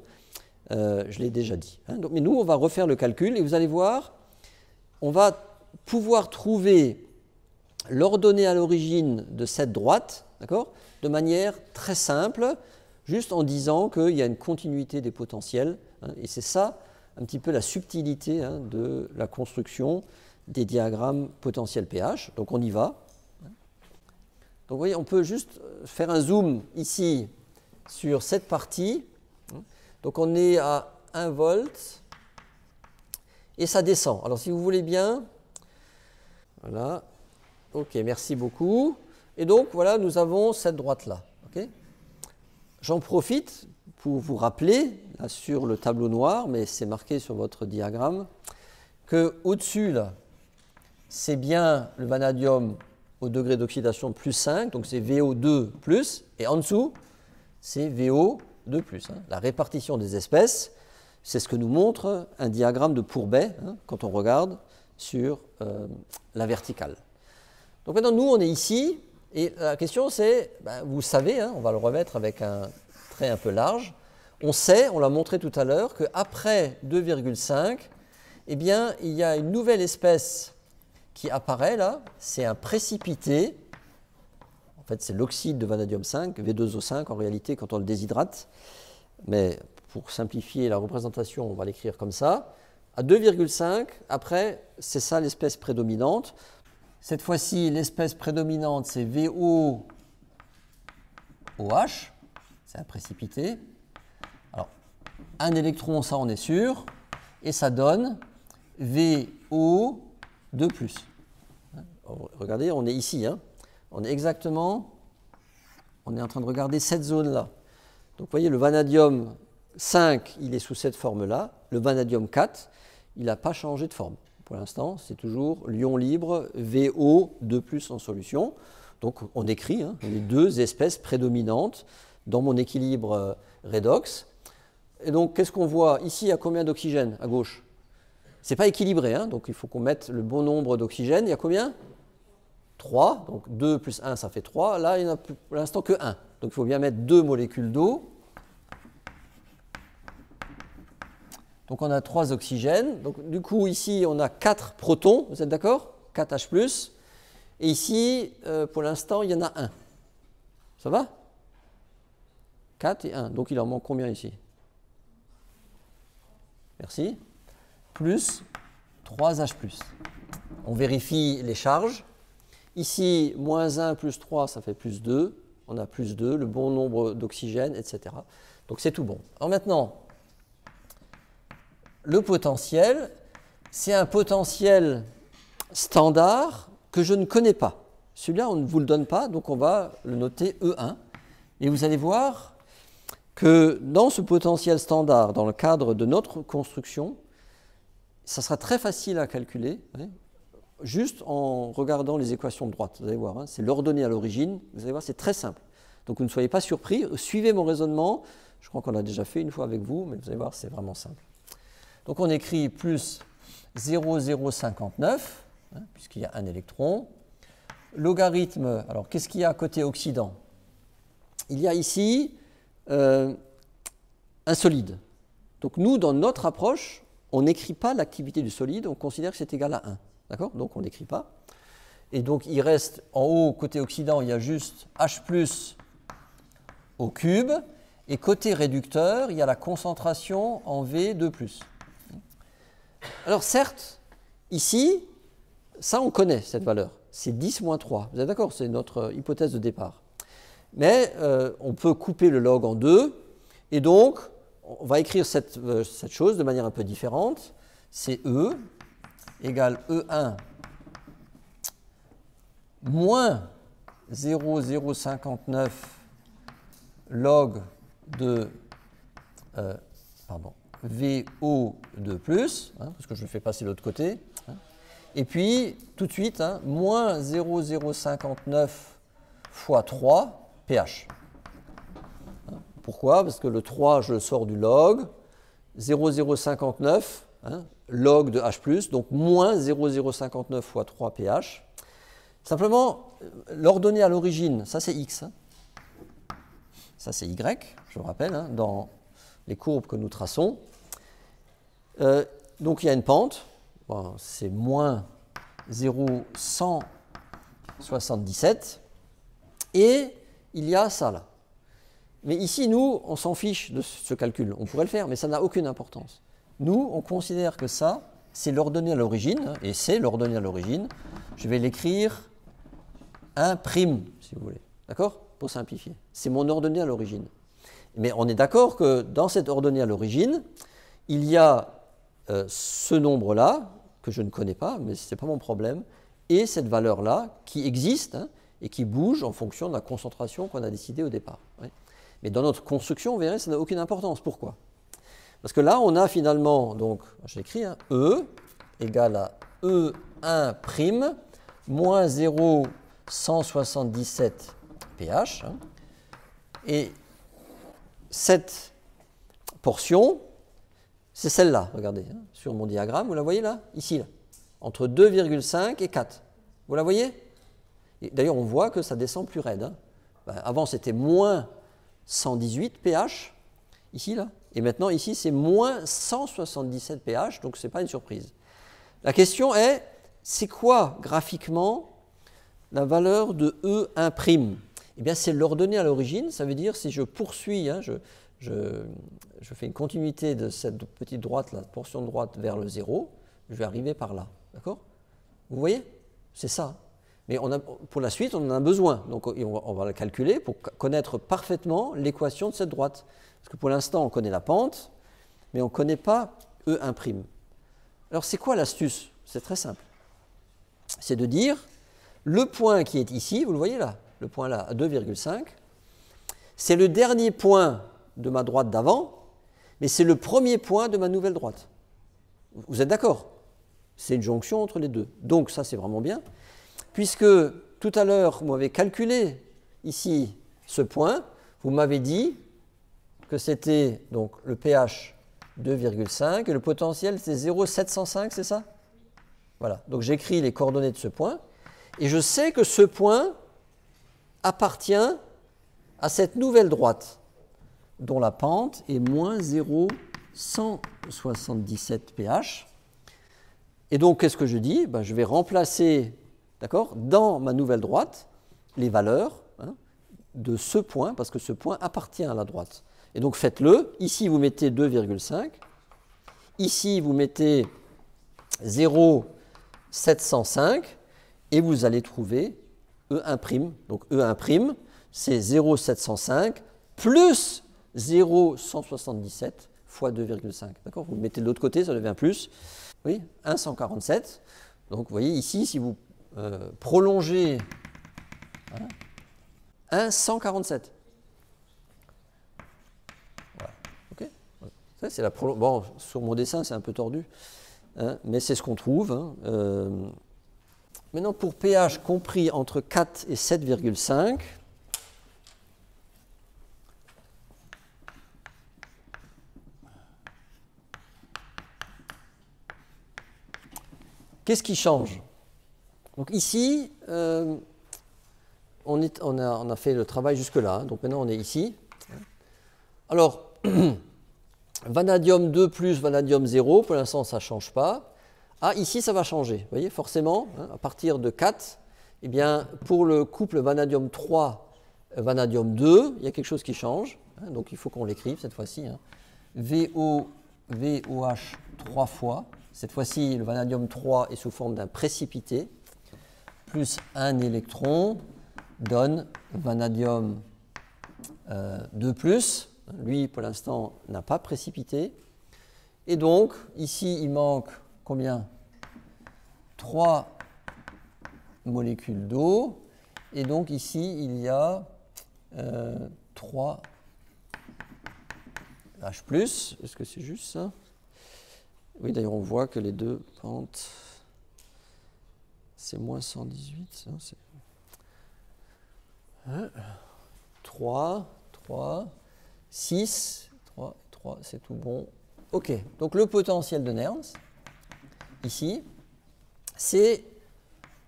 je l'ai déjà dit. Hein, mais nous, on va refaire le calcul et vous allez voir, on va pouvoir trouver l'ordonnée à l'origine de cette droite, d'accord, de manière très simple, juste en disant qu'il y a une continuité des potentiels, hein, et c'est ça un petit peu la subtilité, hein, de la construction des diagrammes potentiel pH. Donc on y va. Donc vous voyez, on peut juste faire un zoom ici sur cette partie. Donc on est à 1 volt et ça descend. Alors si vous voulez bien, voilà, ok, merci beaucoup. Et donc voilà, nous avons cette droite-là. Okay. J'en profite pour vous rappeler, là, sur le tableau noir, mais c'est marqué sur votre diagramme, qu'au-dessus, là, c'est bien le vanadium au degré d'oxydation plus 5, donc c'est VO2+, et en dessous, c'est VO2+. Hein. La répartition des espèces, c'est ce que nous montre un diagramme de Pourbet, hein, quand on regarde sur la verticale. Donc maintenant, nous, on est ici, et la question c'est, vous savez, hein, on va le remettre avec un trait un peu large, on sait, on l'a montré tout à l'heure, qu'après 2,5, eh bien, il y a une nouvelle espèce qui apparaît là, c'est un précipité, en fait c'est l'oxyde de vanadium 5, V2O5 en réalité quand on le déshydrate, mais pour simplifier la représentation, on va l'écrire comme ça. À 2,5, après, c'est ça l'espèce prédominante. Cette fois-ci, l'espèce prédominante, c'est VOOH, c'est un précipité. Alors, un électron, ça on est sûr, et ça donne VO2+. Regardez, on est ici, hein. On est exactement, on est en train de regarder cette zone-là. Donc, vous voyez, le vanadium 5, il est sous cette forme-là. Le vanadium 4, il n'a pas changé de forme. Pour l'instant, c'est toujours l'ion libre VO2+ en solution. Donc, on écrit, hein, les deux espèces prédominantes dans mon équilibre redox. Et donc, qu'est-ce qu'on voit? Ici, il y a combien d'oxygène à gauche? Ce n'est pas équilibré, hein, donc il faut qu'on mette le bon nombre d'oxygène. Il y a combien? 3. Donc, 2 plus 1, ça fait 3. Là, il n'y en a pour l'instant que 1. Donc, il faut bien mettre 2 molécules d'eau. Donc, on a 3 oxygènes. Donc, du coup, ici, on a 4 protons. Vous êtes d'accord? 4H+. Et ici, pour l'instant, il y en a 1. Ça va? 4 et 1. Donc, il en manque combien ici? Merci. Plus 3H+. On vérifie les charges. Ici, moins 1 plus 3, ça fait plus 2. On a plus 2, le bon nombre d'oxygène, etc. Donc, c'est tout bon. Alors maintenant, le potentiel, c'est un potentiel standard que je ne connais pas. Celui-là, on ne vous le donne pas, donc on va le noter E1. Et vous allez voir que dans ce potentiel standard, dans le cadre de notre construction, ça sera très facile à calculer. juste en regardant les équations de droite. Vous allez voir, hein, c'est l'ordonnée à l'origine. Vous allez voir, c'est très simple. Donc vous ne soyez pas surpris, suivez mon raisonnement. Je crois qu'on l'a déjà fait une fois avec vous, mais vous allez voir, c'est vraiment simple. Donc on écrit plus 0,059, hein, puisqu'il y a un électron. Logarithme, alors qu'est-ce qu'il y a côté Occident? Il y a ici un solide. Donc nous, dans notre approche, on n'écrit pas l'activité du solide, on considère que c'est égal à 1. D'accord? Donc on n'écrit pas. Et donc il reste en haut, côté Occident, il y a juste H plus au cube. Et côté réducteur, il y a la concentration en V2+. Alors certes, ici, ça on connaît cette valeur. C'est 10 moins 3. Vous êtes d'accord? C'est notre hypothèse de départ. Mais on peut couper le log en deux. Et donc, on va écrire cette chose de manière un peu différente. C'est E égale E1 moins 0,059 log de VO2+, hein, parce que je le fais passer de l'autre côté. Hein. Et puis, tout de suite, hein, moins 0,059 fois 3 pH. Hein. Pourquoi? Parce que le 3, je le sors du log. 0,059, hein, log de H+, donc moins 0,059 fois 3 pH. Simplement, l'ordonnée à l'origine, ça c'est X. Hein. Ça c'est Y, je vous rappelle, hein, dans les courbes que nous traçons. Donc il y a une pente, bon, c'est moins 0,177, et il y a ça là. Mais ici, nous, on s'en fiche de ce calcul. On pourrait le faire, mais ça n'a aucune importance. Nous, on considère que ça, c'est l'ordonnée à l'origine, hein, et c'est l'ordonnée à l'origine. Je vais l'écrire 1', si vous voulez. D'accord? Pour simplifier. C'est mon ordonnée à l'origine. Mais on est d'accord que dans cette ordonnée à l'origine, il y a ce nombre-là, que je ne connais pas, mais ce n'est pas mon problème, et cette valeur-là qui existe, hein, et qui bouge en fonction de la concentration qu'on a décidée au départ. Oui. Mais dans notre construction, vous verrez, ça n'a aucune importance. Pourquoi? Parce que là, on a finalement, donc, j'écris, hein, E égale à E1' moins 0,177 pH. Hein, et cette portion, c'est celle-là, regardez, hein, sur mon diagramme, vous la voyez là? Ici, là, entre 2,5 et 4. Vous la voyez? D'ailleurs, on voit que ça descend plus raide. Hein. Ben, avant, c'était moins 118 pH, ici, là. Et maintenant, ici, c'est moins 177 pH, donc ce n'est pas une surprise. La question est, c'est quoi, graphiquement, la valeur de E1'? Eh bien, c'est l'ordonnée à l'origine. Ça veut dire, si je poursuis, hein, je fais une continuité de cette petite droite, la portion de droite vers le 0, je vais arriver par là. D'accord? Vous voyez? C'est ça. Mais pour la suite, on en a besoin. Donc, on va la calculer pour connaître parfaitement l'équation de cette droite. Parce que pour l'instant, on connaît la pente, mais on ne connaît pas E1'. Alors, c'est quoi l'astuce? C'est très simple. C'est de dire, le point qui est ici, vous le voyez là, le point là, à 2,5, c'est le dernier point de ma droite d'avant, mais c'est le premier point de ma nouvelle droite. Vous êtes d'accord? C'est une jonction entre les deux. Donc, ça, c'est vraiment bien. Puisque tout à l'heure, vous m'avez calculé ici ce point, vous m'avez dit que c'était donc le pH 2,5 et le potentiel c'est 0,705, c'est ça? Voilà, donc j'écris les coordonnées de ce point et je sais que ce point appartient à cette nouvelle droite dont la pente est moins 0,177 pH. Et donc, qu'est-ce que je dis? Ben, je vais remplacer, d'accord, dans ma nouvelle droite les valeurs, hein, de ce point, parce que ce point appartient à la droite. Et donc, faites-le. Ici, vous mettez 2,5. Ici, vous mettez 0,705. Et vous allez trouver E1'. Donc, E1', c'est 0,705 plus 0,177 fois 2,5. D'accord? Vous le mettez de l'autre côté, ça devient plus. Oui, 1,147. Donc, vous voyez ici, si vous prolongez, voilà, 1,147. Voilà. OK? Ça, c'est la bon, sur mon dessin, c'est un peu tordu, hein, mais c'est ce qu'on trouve. Hein, maintenant pour pH compris entre 4 et 7,5, qu'est-ce qui change? Donc ici, on a fait le travail jusque-là, donc maintenant on est ici. Alors, vanadium 2 plus vanadium 0, pour l'instant ça ne change pas. Ah, ici ça va changer, vous voyez, forcément, hein, à partir de 4, eh bien, pour le couple vanadium 3, vanadium 2, il y a quelque chose qui change, hein, donc il faut qu'on l'écrive cette fois-ci. Hein. VOH 3 fois, cette fois-ci le vanadium 3 est sous forme d'un précipité, plus un électron donne vanadium 2 plus. Lui, pour l'instant, n'a pas précipité. Et donc, ici, il manque combien? 3 molécules d'eau. Et donc, ici, il y a 3 H+. Est-ce que c'est juste ça? Oui, d'ailleurs, on voit que les deux pentes, c'est moins 118. Non, c'est 3, 6, 3, c'est tout bon. OK, donc le potentiel de Nernst, ici, c'est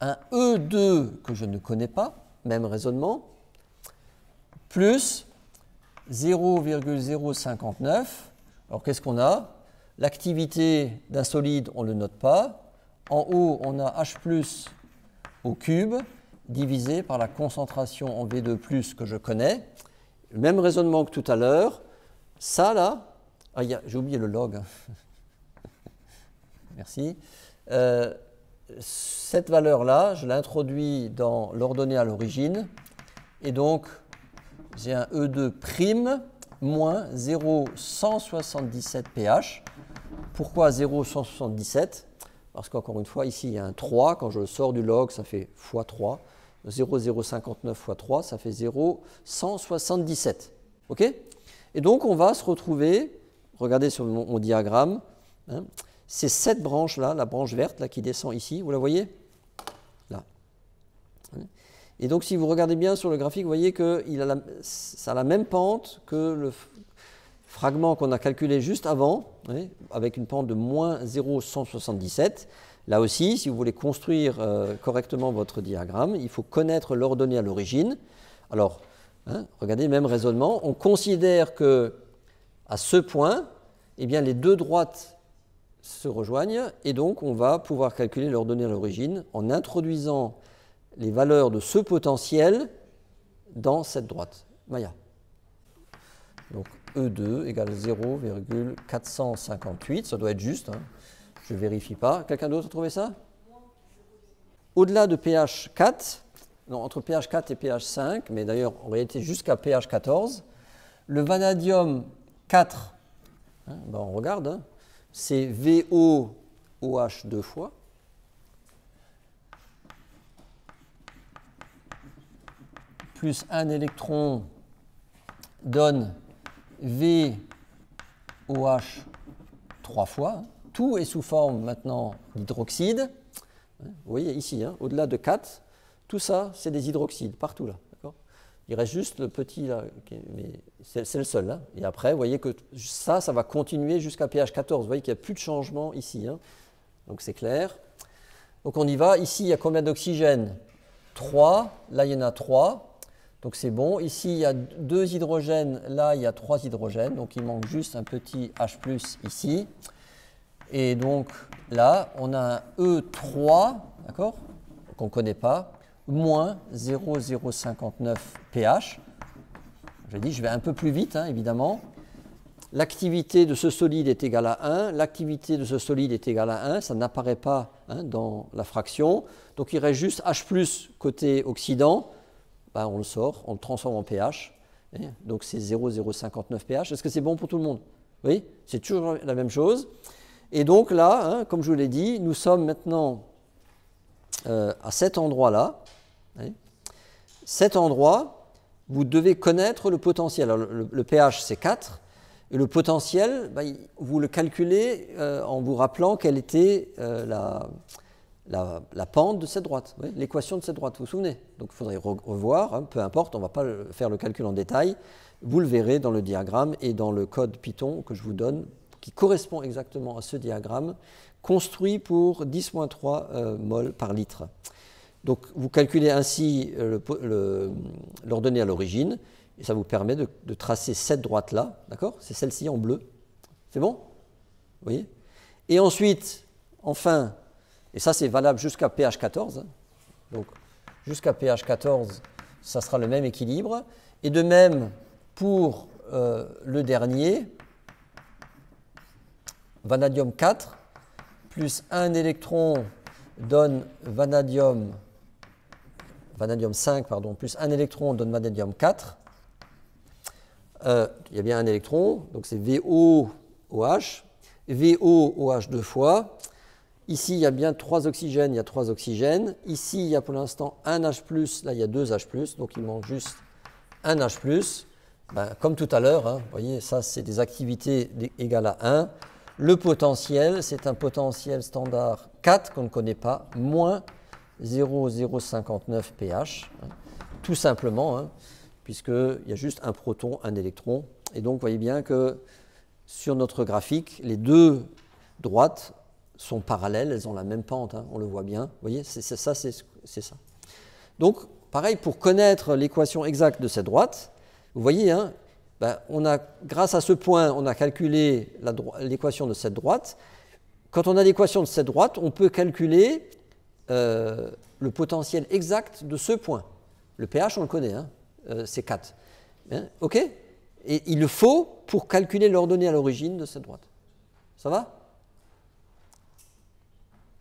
un E2 que je ne connais pas, même raisonnement, plus 0,059. Alors qu'est-ce qu'on a? L'activité d'un solide, on ne le note pas. En haut, on a H+ au cube, divisé par la concentration en V2+, que je connais. Le même raisonnement que tout à l'heure. Ça, là, j'ai oublié le log. Merci. Cette valeur-là, je l'introduis dans l'ordonnée à l'origine. Et donc, j'ai un E2' moins 0,177 pH. Pourquoi 0,177? Parce qu'encore une fois, ici, il y a un 3. Quand je le sors du log, ça fait x3. 0,059 x 3, ça fait 0,177. OK? Et donc, on va se retrouver, regardez sur mon diagramme, hein, c'est cette branche-là, la branche verte là, qui descend ici, vous la voyez? Là. Et donc, si vous regardez bien sur le graphique, vous voyez que ça a la même pente que le fragment qu'on a calculé juste avant, oui, avec une pente de moins 0,177. Là aussi, si vous voulez construire correctement votre diagramme, il faut connaître l'ordonnée à l'origine. Alors, hein, regardez, même raisonnement, on considère que à ce point, eh bien, les deux droites se rejoignent et donc on va pouvoir calculer l'ordonnée à l'origine en introduisant les valeurs de ce potentiel dans cette droite. Maya. Donc E2 égale 0,458, ça doit être juste. Hein. Je ne vérifie pas. Quelqu'un d'autre a trouvé ça? Au-delà de pH 4, non, entre pH 4 et pH 5, mais d'ailleurs en réalité jusqu'à pH 14, le vanadium 4, hein, ben on regarde, hein, c'est VOOH 2 fois. Plus un électron donne VOH 3 fois. Hein. Tout est sous forme maintenant d'hydroxyde. Vous voyez ici, hein, au-delà de 4, tout ça, c'est des hydroxydes, partout là. Il reste juste le petit là, mais c'est le seul. Hein. Et après, vous voyez que ça va continuer jusqu'à pH 14. Vous voyez qu'il n'y a plus de changement ici. Hein. Donc c'est clair. Donc on y va. Ici, il y a combien d'oxygène? 3. Là, il y en a 3. Donc c'est bon. Ici, il y a 2 hydrogènes. Là, il y a 3 hydrogènes. Donc il manque juste un petit H+ ici. Et donc là, on a un E3, d'accord, qu'on ne connaît pas, moins 0,059 pH. J'ai dit, je vais un peu plus vite, hein, évidemment. L'activité de ce solide est égale à 1. L'activité de ce solide est égale à 1. Ça n'apparaît pas, hein, dans la fraction. Donc il reste juste H+ côté oxydant. Ben, on le sort, on le transforme en pH. Donc c'est 0,059 pH. Est-ce que c'est bon pour tout le monde? Oui, c'est toujours la même chose. Et donc là, hein, comme je vous l'ai dit, nous sommes maintenant à cet endroit-là. Hein. Cet endroit, vous devez connaître le potentiel. Alors, le pH, c'est 4. Et le potentiel, vous le calculez en vous rappelant quelle était la pente de cette droite, l'équation de cette droite, vous vous souvenez? Donc il faudrait revoir, hein, peu importe, on ne va pas faire le calcul en détail, vous le verrez dans le diagramme et dans le code Python que je vous donne, qui correspond exactement à ce diagramme, construit pour 10-3 mol par litre. Donc vous calculez ainsi l'ordonnée à l'origine, et ça vous permet de tracer cette droite-là, d'accord? C'est celle-ci en bleu, c'est bon? Vous voyez? Et ensuite, enfin, et ça c'est valable jusqu'à pH 14, hein. Donc jusqu'à pH 14, ça sera le même équilibre, et de même pour le dernier, vanadium 4 plus 1 électron donne vanadium 5, pardon, plus 1 électron donne vanadium 4. Il y a bien un électron, donc c'est VOOH. VOOH deux fois. Ici, il y a bien 3 oxygènes, il y a 3 oxygènes. Ici, il y a pour l'instant un H+, là il y a 2 H+, donc il manque juste un H+. Ben, comme tout à l'heure, hein, vous voyez, ça c'est des activités égales à 1. Le potentiel, c'est un potentiel standard 4 qu'on ne connaît pas, moins 0,059 pH, hein, tout simplement, hein, puisqu'il y a juste un proton, un électron. Et donc, vous voyez bien que sur notre graphique, les deux droites sont parallèles, elles ont la même pente, hein, on le voit bien. Vous voyez, c'est ça. Donc, pareil, pour connaître l'équation exacte de cette droite, vous voyez, hein, ben, grâce à ce point, on a calculé l'équation de cette droite. Quand on a l'équation de cette droite, on peut calculer le potentiel exact de ce point. Le pH, on le connaît, hein, c'est 4. Hein, OK? Et il le faut pour calculer l'ordonnée à l'origine de cette droite. Ça va?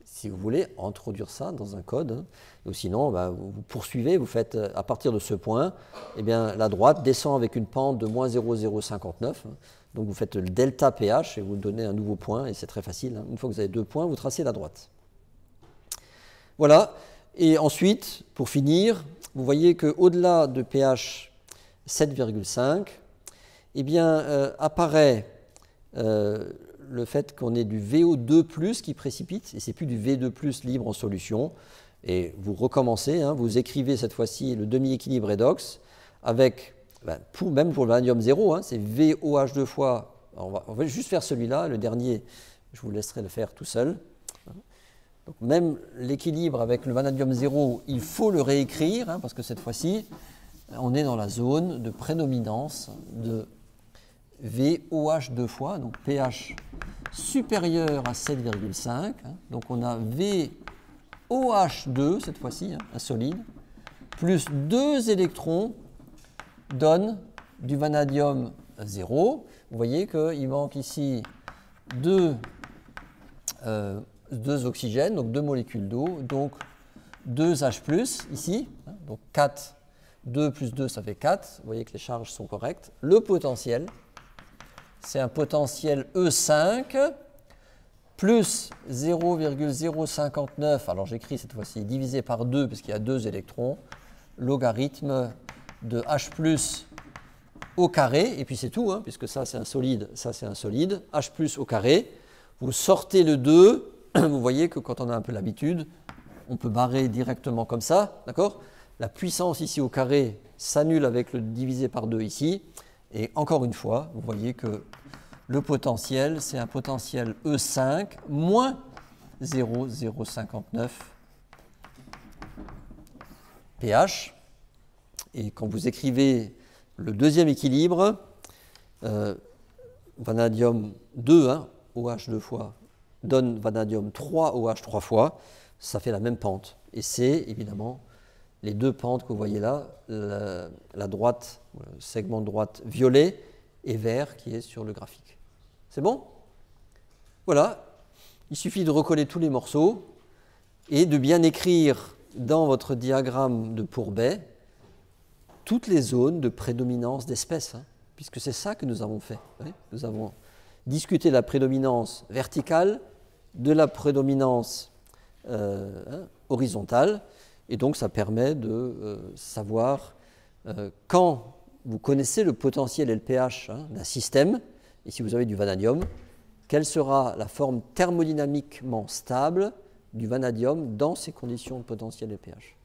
Si vous voulez introduire ça dans un code, hein, ou sinon bah, vous poursuivez, vous faites à partir de ce point, eh bien, la droite descend avec une pente de moins 0,059. Hein, donc vous faites le delta pH et vous donnez un nouveau point, et c'est très facile. Hein, une fois que vous avez 2 points, vous tracez la droite. Voilà. Et ensuite, pour finir, vous voyez qu'au-delà de pH 7,5, eh bien, apparaît le fait qu'on ait du VO2+, qui précipite, et c'est plus du V2+ libre en solution. Et vous recommencez, hein, vous écrivez cette fois-ci le demi-équilibre redox, avec, même pour le vanadium 0, hein, c'est VOH deux fois. On va juste faire celui-là, le dernier, je vous laisserai le faire tout seul. Donc même l'équilibre avec le vanadium 0, il faut le réécrire, hein, parce que cette fois-ci, on est dans la zone de prédominance de VOH deux fois, donc pH supérieur à 7,5. Hein, donc on a VOH2 cette fois-ci, hein, un solide, plus 2 électrons donne du vanadium 0. Vous voyez qu'il manque ici 2 oxygènes, donc 2 molécules d'eau, donc 2 H+, ici, hein, donc 4, 2 plus 2, ça fait 4. Vous voyez que les charges sont correctes. Le potentiel, c'est un potentiel E5 plus 0,059, alors j'écris cette fois-ci divisé par 2 parce qu'il y a 2 électrons, logarithme de H+ au carré, et puis c'est tout, hein, puisque ça c'est un solide, H+ au carré. Vous sortez le 2, vous voyez que quand on a un peu l'habitude, on peut barrer directement comme ça, d'accord? La puissance ici au carré s'annule avec le divisé par 2 ici. Et encore une fois, vous voyez que le potentiel, c'est un potentiel E5 moins 0,059 pH. Et quand vous écrivez le deuxième équilibre, vanadium 2, hein, OH deux fois, donne vanadium 3, OH 3 fois, ça fait la même pente. Et c'est évidemment les deux pentes que vous voyez là, la droite, le segment de droite violet et vert qui est sur le graphique. C'est bon? Voilà, il suffit de recoller tous les morceaux et de bien écrire dans votre diagramme de Pourbet toutes les zones de prédominance d'espèces, hein, puisque c'est ça que nous avons fait. Hein. Nous avons discuté de la prédominance verticale, de la prédominance horizontale, et donc ça permet de savoir quand vous connaissez le potentiel et le pH, hein, d'un système, et si vous avez du vanadium, quelle sera la forme thermodynamiquement stable du vanadium dans ces conditions de potentiel et pH.